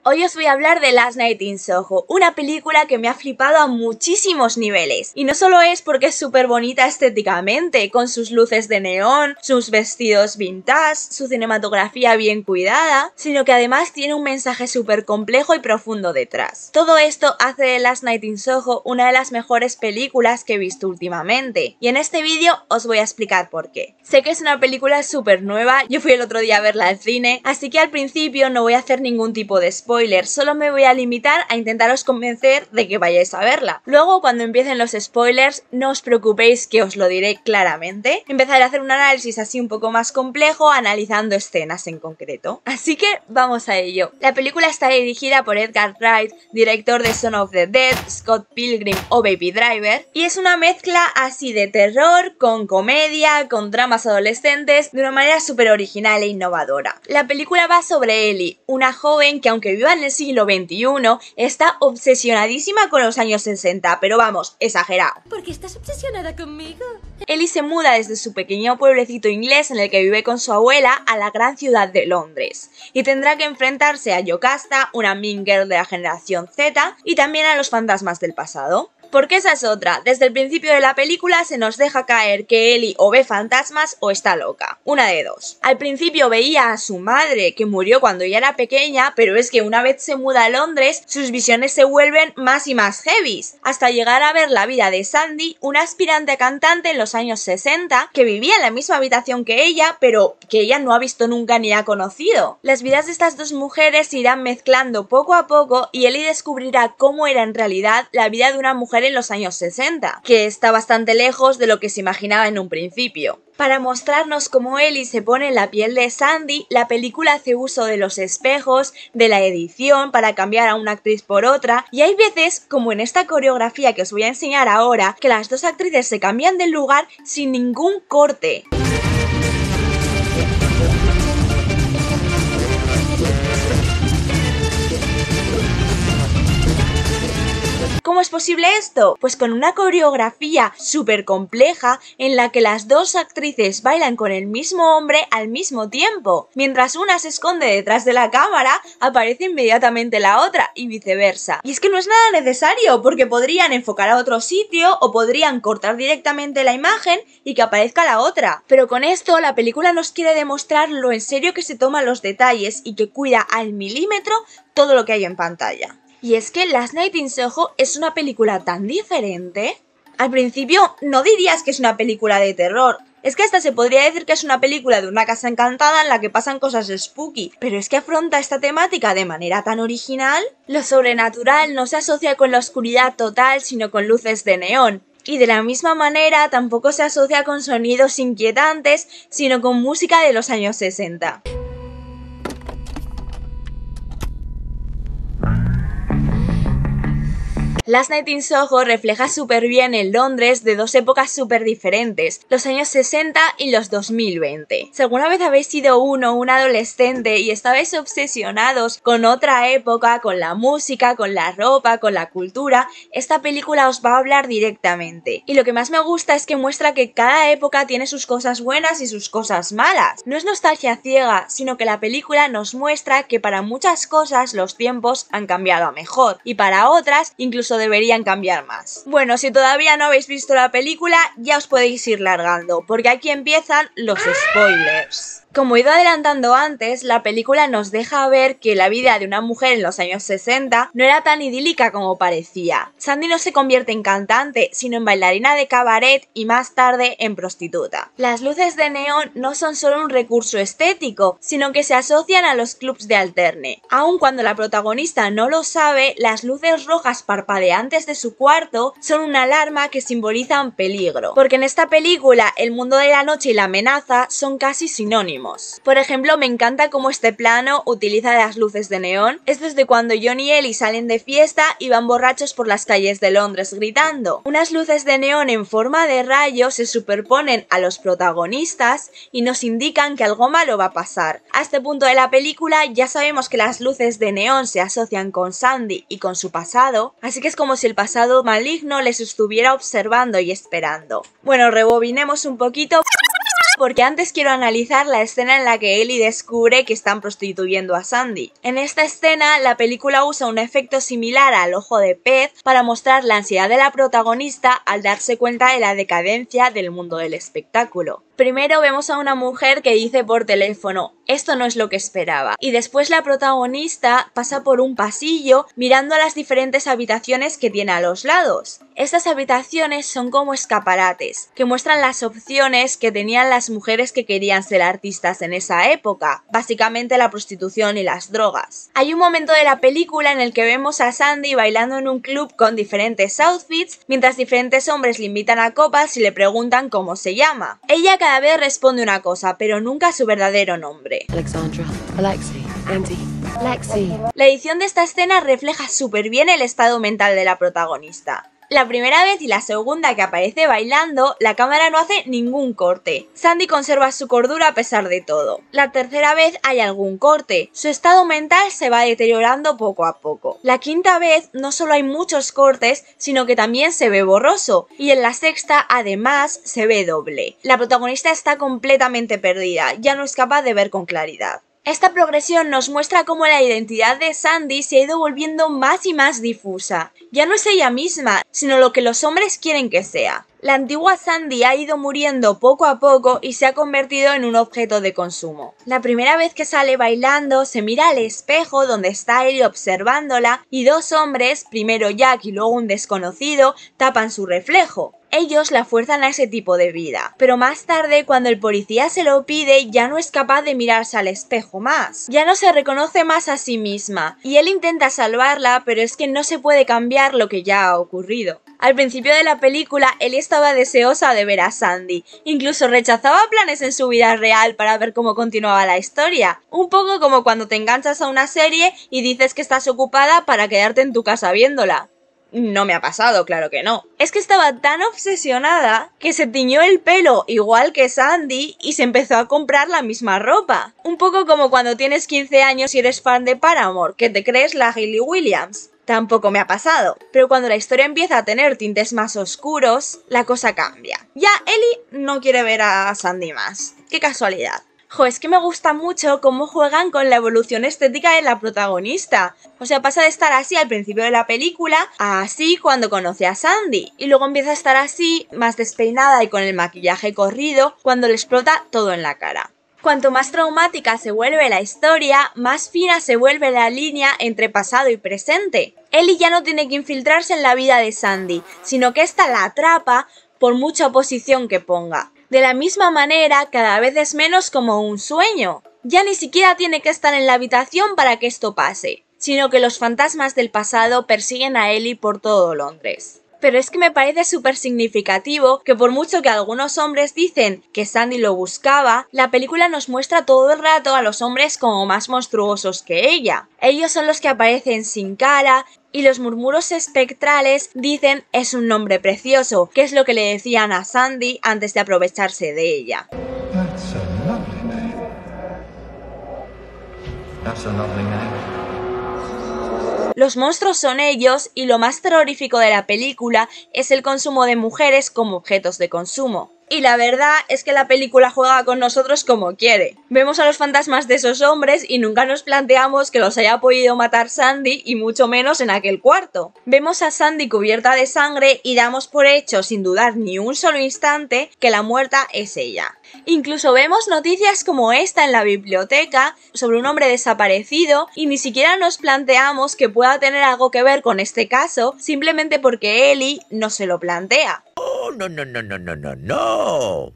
Hoy os voy a hablar de Last Night in Soho, una película que me ha flipado a muchísimos niveles. Y no solo es porque es súper bonita estéticamente, con sus luces de neón, sus vestidos vintage, su cinematografía bien cuidada, sino que además tiene un mensaje súper complejo y profundo detrás. Todo esto hace de Last Night in Soho una de las mejores películas que he visto últimamente. Y en este vídeo os voy a explicar por qué. Sé que es una película súper nueva, yo fui el otro día a verla al cine, así que al principio no voy a hacer ningún tipo de spoiler, solo me voy a limitar a intentaros convencer de que vayáis a verla. Luego, cuando empiecen los spoilers, no os preocupéis que os lo diré claramente. Empezaré a hacer un análisis así un poco más complejo, analizando escenas en concreto. Así que vamos a ello. La película está dirigida por Edgar Wright, director de Son of the Dead, Scott Pilgrim o Baby Driver, y es una mezcla así de terror, con comedia, con dramas adolescentes, de una manera súper original e innovadora. La película va sobre Ellie, una joven que aunque viva en el siglo XXI, está obsesionadísima con los años 60, pero vamos, exagerado. ¿Por qué estás obsesionada conmigo? Ellie se muda desde su pequeño pueblecito inglés en el que vive con su abuela a la gran ciudad de Londres, y tendrá que enfrentarse a Yocasta, una mean girl de la generación Z, y también a los fantasmas del pasado. Porque esa es otra, desde el principio de la película se nos deja caer que Ellie o ve fantasmas o está loca, una de dos. Al principio veía a su madre, que murió cuando ella era pequeña, pero es que una vez se muda a Londres, sus visiones se vuelven más y más heavies, hasta llegar a ver la vida de Sandy, una aspirante a cantante en los años 60, que vivía en la misma habitación que ella, pero que ella no ha visto nunca ni ha conocido. Las vidas de estas dos mujeres se irán mezclando poco a poco y Ellie descubrirá cómo era en realidad la vida de una mujer en los años 60, que está bastante lejos de lo que se imaginaba en un principio. Para mostrarnos cómo Ellie se pone en la piel de Sandy, la película hace uso de los espejos, de la edición para cambiar a una actriz por otra, y hay veces, como en esta coreografía que os voy a enseñar ahora, que las dos actrices se cambian del lugar sin ningún corte. ¿Cómo es posible esto? Pues con una coreografía súper compleja en la que las dos actrices bailan con el mismo hombre al mismo tiempo. Mientras una se esconde detrás de la cámara, aparece inmediatamente la otra y viceversa. Y es que no es nada necesario porque podrían enfocar a otro sitio o podrían cortar directamente la imagen y que aparezca la otra. Pero con esto la película nos quiere demostrar lo en serio que se toman los detalles y que cuida al milímetro todo lo que hay en pantalla. Y es que Last Night in Soho es una película tan diferente. Al principio no dirías que es una película de terror. Es que hasta se podría decir que es una película de una casa encantada en la que pasan cosas spooky. Pero es que afronta esta temática de manera tan original. Lo sobrenatural no se asocia con la oscuridad total, sino con luces de neón. Y de la misma manera tampoco se asocia con sonidos inquietantes, sino con música de los años 60. Last Night in Soho refleja súper bien el Londres de dos épocas súper diferentes, los años 60 y los 2020. Si alguna vez habéis sido un adolescente y estabais obsesionados con otra época, con la música, con la ropa, con la cultura, esta película os va a hablar directamente. Y lo que más me gusta es que muestra que cada época tiene sus cosas buenas y sus cosas malas. No es nostalgia ciega, sino que la película nos muestra que para muchas cosas los tiempos han cambiado a mejor y para otras incluso deberían cambiar más. Bueno, si todavía no habéis visto la película, ya os podéis ir largando, porque aquí empiezan los spoilers. Como he ido adelantando antes, la película nos deja ver que la vida de una mujer en los años 60 no era tan idílica como parecía. Sandy no se convierte en cantante, sino en bailarina de cabaret y más tarde en prostituta. Las luces de neón no son solo un recurso estético, sino que se asocian a los clubs de alterne. Aun cuando la protagonista no lo sabe, las luces rojas parpadeantes de su cuarto son una alarma que simbolizan peligro, porque en esta película el mundo de la noche y la amenaza son casi sinónimos. Por ejemplo, me encanta cómo este plano utiliza las luces de neón. Es desde cuando John y Ellie salen de fiesta y van borrachos por las calles de Londres gritando. Unas luces de neón en forma de rayo se superponen a los protagonistas y nos indican que algo malo va a pasar. A este punto de la película ya sabemos que las luces de neón se asocian con Sandy y con su pasado, así que es como si el pasado maligno les estuviera observando y esperando. Bueno, rebobinemos un poquito. porque antes quiero analizar la escena en la que Ellie descubre que están prostituyendo a Sandy. En esta escena, la película usa un efecto similar al ojo de pez para mostrar la ansiedad de la protagonista al darse cuenta de la decadencia del mundo del espectáculo. Primero vemos a una mujer que dice por teléfono, esto no es lo que esperaba, y después la protagonista pasa por un pasillo mirando las diferentes habitaciones que tiene a los lados. Estas habitaciones son como escaparates, que muestran las opciones que tenían las mujeres que querían ser artistas en esa época, básicamente la prostitución y las drogas. Hay un momento de la película en el que vemos a Sandy bailando en un club con diferentes outfits, mientras diferentes hombres le invitan a copas y le preguntan cómo se llama. Ella cada vez responde una cosa, pero nunca su verdadero nombre. Alexandra, Alexei, Andy, Lexi. La edición de esta escena refleja súper bien el estado mental de la protagonista. La primera vez y la segunda que aparece bailando, la cámara no hace ningún corte. Sandy conserva su cordura a pesar de todo. La tercera vez hay algún corte. Su estado mental se va deteriorando poco a poco. La quinta vez no solo hay muchos cortes, sino que también se ve borroso. Y en la sexta, además, se ve doble. La protagonista está completamente perdida, ya no es capaz de ver con claridad. Esta progresión nos muestra cómo la identidad de Sandy se ha ido volviendo más y más difusa. Ya no es ella misma, sino lo que los hombres quieren que sea. La antigua Sandy ha ido muriendo poco a poco y se ha convertido en un objeto de consumo. La primera vez que sale bailando, se mira al espejo donde está Ellie observándola y dos hombres, primero Jack y luego un desconocido, tapan su reflejo. Ellos la fuerzan a ese tipo de vida, pero más tarde cuando el policía se lo pide ya no es capaz de mirarse al espejo más. Ya no se reconoce más a sí misma y él intenta salvarla, pero es que no se puede cambiar lo que ya ha ocurrido. Al principio de la película, Ellie estaba deseosa de ver a Sandy, incluso rechazaba planes en su vida real para ver cómo continuaba la historia. Un poco como cuando te enganchas a una serie y dices que estás ocupada para quedarte en tu casa viéndola. No me ha pasado, claro que no. Es que estaba tan obsesionada que se tiñó el pelo igual que Sandy y se empezó a comprar la misma ropa. Un poco como cuando tienes 15 años y eres fan de Paramore, que te crees la Hayley Williams. Tampoco me ha pasado, pero cuando la historia empieza a tener tintes más oscuros, la cosa cambia. Ya Ellie no quiere ver a Sandy más. ¡Qué casualidad! Jo, es que me gusta mucho cómo juegan con la evolución estética de la protagonista. O sea, pasa de estar así al principio de la película a así cuando conoce a Sandy. Y luego empieza a estar así, más despeinada y con el maquillaje corrido, cuando le explota todo en la cara. Cuanto más traumática se vuelve la historia, más fina se vuelve la línea entre pasado y presente. Ellie ya no tiene que infiltrarse en la vida de Sandy, sino que ésta la atrapa por mucha oposición que ponga. De la misma manera, cada vez es menos como un sueño. Ya ni siquiera tiene que estar en la habitación para que esto pase, sino que los fantasmas del pasado persiguen a Ellie por todo Londres. Pero es que me parece súper significativo que por mucho que algunos hombres dicen que Sandy lo buscaba, la película nos muestra todo el rato a los hombres como más monstruosos que ella. Ellos son los que aparecen sin cara y los murmuros espectrales dicen es un nombre precioso, que es lo que le decían a Sandy antes de aprovecharse de ella. That's a lovely name. That's a lovely name. Los monstruos son ellos y lo más terrorífico de la película es el consumo de mujeres como objetos de consumo. Y la verdad es que la película juega con nosotros como quiere. Vemos a los fantasmas de esos hombres y nunca nos planteamos que los haya podido matar Sandy y mucho menos en aquel cuarto. Vemos a Sandy cubierta de sangre y damos por hecho, sin dudar ni un solo instante, que la muerta es ella. Incluso vemos noticias como esta en la biblioteca sobre un hombre desaparecido y ni siquiera nos planteamos que pueda tener algo que ver con este caso simplemente porque Ellie no se lo plantea. Oh, no.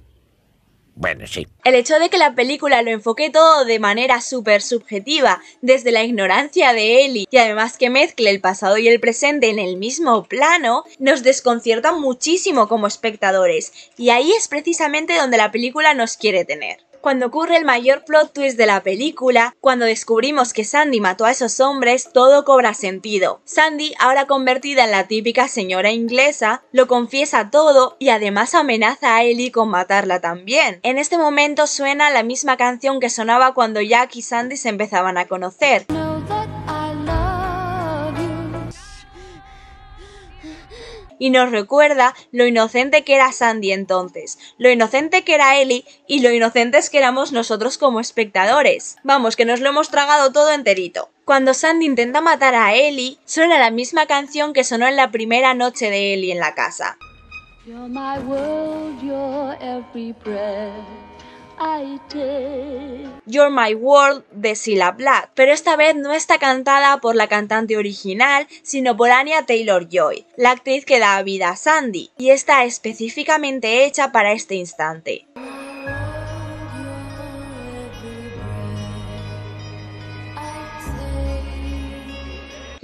Bueno, sí. El hecho de que la película lo enfoque todo de manera súper subjetiva, desde la ignorancia de Ellie y además que mezcle el pasado y el presente en el mismo plano, nos desconcierta muchísimo como espectadores, y ahí es precisamente donde la película nos quiere tener. Cuando ocurre el mayor plot twist de la película, cuando descubrimos que Sandy mató a esos hombres, todo cobra sentido. Sandy, ahora convertida en la típica señora inglesa, lo confiesa todo y además amenaza a Ellie con matarla también. En este momento suena la misma canción que sonaba cuando Jack y Sandy se empezaban a conocer. y nos recuerda lo inocente que era Sandy entonces, lo inocente que era Ellie y lo inocentes que éramos nosotros como espectadores. Vamos, que nos lo hemos tragado todo enterito. Cuando Sandy intenta matar a Ellie, suena la misma canción que sonó en la primera noche de Ellie en la casa. You're my world, you're every breath I take. You're My World de Cilla Black, pero esta vez no está cantada por la cantante original, sino por Anya Taylor-Joy, la actriz que da vida a Sandy, y está específicamente hecha para este instante.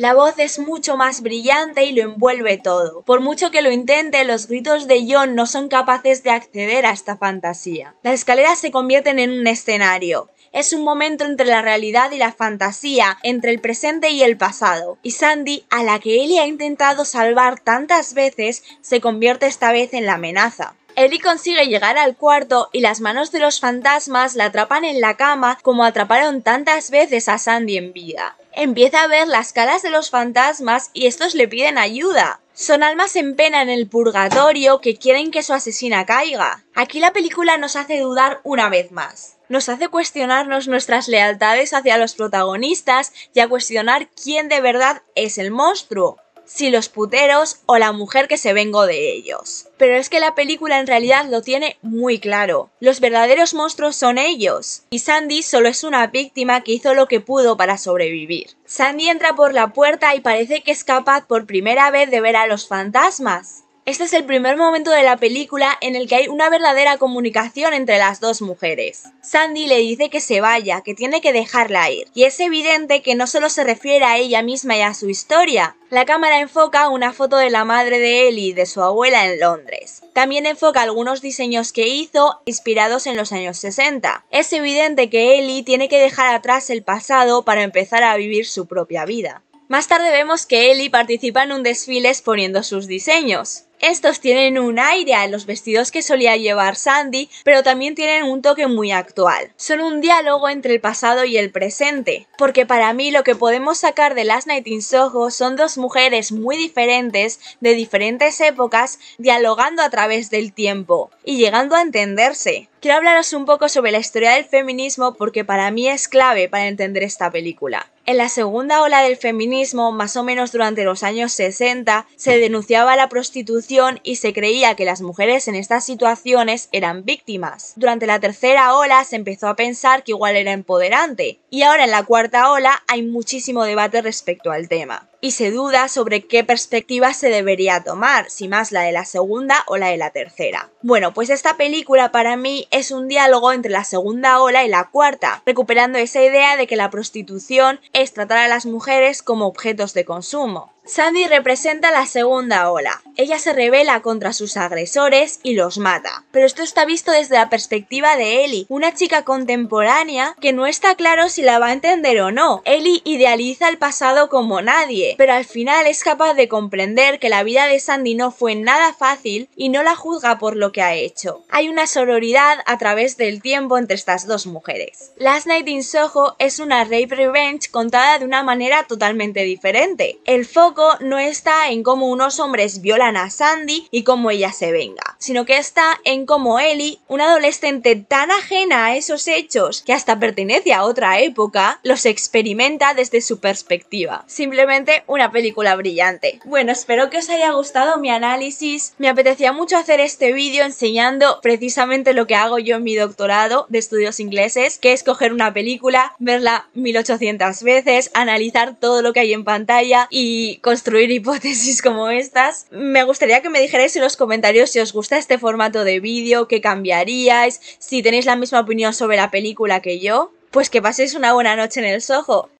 La voz es mucho más brillante y lo envuelve todo. Por mucho que lo intente, los gritos de John no son capaces de acceder a esta fantasía. Las escaleras se convierten en un escenario. Es un momento entre la realidad y la fantasía, entre el presente y el pasado. Y Sandy, a la que Ellie ha intentado salvar tantas veces, se convierte esta vez en la amenaza. Ellie consigue llegar al cuarto y las manos de los fantasmas la atrapan en la cama como atraparon tantas veces a Sandy en vida. Empieza a ver las caras de los fantasmas y estos le piden ayuda. Son almas en pena en el purgatorio que quieren que su asesina caiga. Aquí la película nos hace dudar una vez más. Nos hace cuestionarnos nuestras lealtades hacia los protagonistas y a cuestionar quién de verdad es el monstruo. Si los puteros o la mujer que se vengó de ellos. Pero es que la película en realidad lo tiene muy claro. Los verdaderos monstruos son ellos. Y Sandy solo es una víctima que hizo lo que pudo para sobrevivir. Sandy entra por la puerta y parece que es capaz por primera vez de ver a los fantasmas. Este es el primer momento de la película en el que hay una verdadera comunicación entre las dos mujeres. Sandy le dice que se vaya, que tiene que dejarla ir, y es evidente que no solo se refiere a ella misma y a su historia. La cámara enfoca una foto de la madre de Ellie y de su abuela en Londres. También enfoca algunos diseños que hizo inspirados en los años 60. Es evidente que Ellie tiene que dejar atrás el pasado para empezar a vivir su propia vida. Más tarde vemos que Ellie participa en un desfile exponiendo sus diseños. Estos tienen un aire a los vestidos que solía llevar Sandy, pero también tienen un toque muy actual. Son un diálogo entre el pasado y el presente, porque para mí lo que podemos sacar de Last Night in Soho son dos mujeres muy diferentes, de diferentes épocas, dialogando a través del tiempo y llegando a entenderse. Quiero hablaros un poco sobre la historia del feminismo porque para mí es clave para entender esta película. En la segunda ola del feminismo, más o menos durante los años 60, se denunciaba la prostitución y se creía que las mujeres en estas situaciones eran víctimas. Durante la tercera ola se empezó a pensar que igual era empoderante, y ahora en la cuarta ola hay muchísimo debate respecto al tema. Y se duda sobre qué perspectiva se debería tomar, si más la de la segunda o la de la tercera. Bueno, pues esta película para mí es un diálogo entre la segunda ola y la cuarta, recuperando esa idea de que la prostitución es tratar a las mujeres como objetos de consumo. Sandy representa la segunda ola. Ella se rebela contra sus agresores y los mata. Pero esto está visto desde la perspectiva de Ellie, una chica contemporánea que no está claro si la va a entender o no. Ellie idealiza el pasado como nadie, pero al final es capaz de comprender que la vida de Sandy no fue nada fácil y no la juzga por lo que ha hecho. Hay una sororidad a través del tiempo entre estas dos mujeres. Last Night in Soho es una rape revenge contada de una manera totalmente diferente. El foco no está en cómo unos hombres violan a Sandy y cómo ella se venga, sino que está en cómo Ellie, una adolescente tan ajena a esos hechos que hasta pertenece a otra época, los experimenta desde su perspectiva. Simplemente una película brillante. Bueno, espero que os haya gustado mi análisis. Me apetecía mucho hacer este vídeo enseñando precisamente lo que hago yo en mi doctorado de estudios ingleses, que es coger una película, verla 1800 veces, analizar todo lo que hay en pantalla y construir hipótesis como estas. Me gustaría que me dijerais en los comentarios si os gusta este formato de vídeo, qué cambiaríais, si tenéis la misma opinión sobre la película que yo. Pues que paséis una buena noche en el Soho.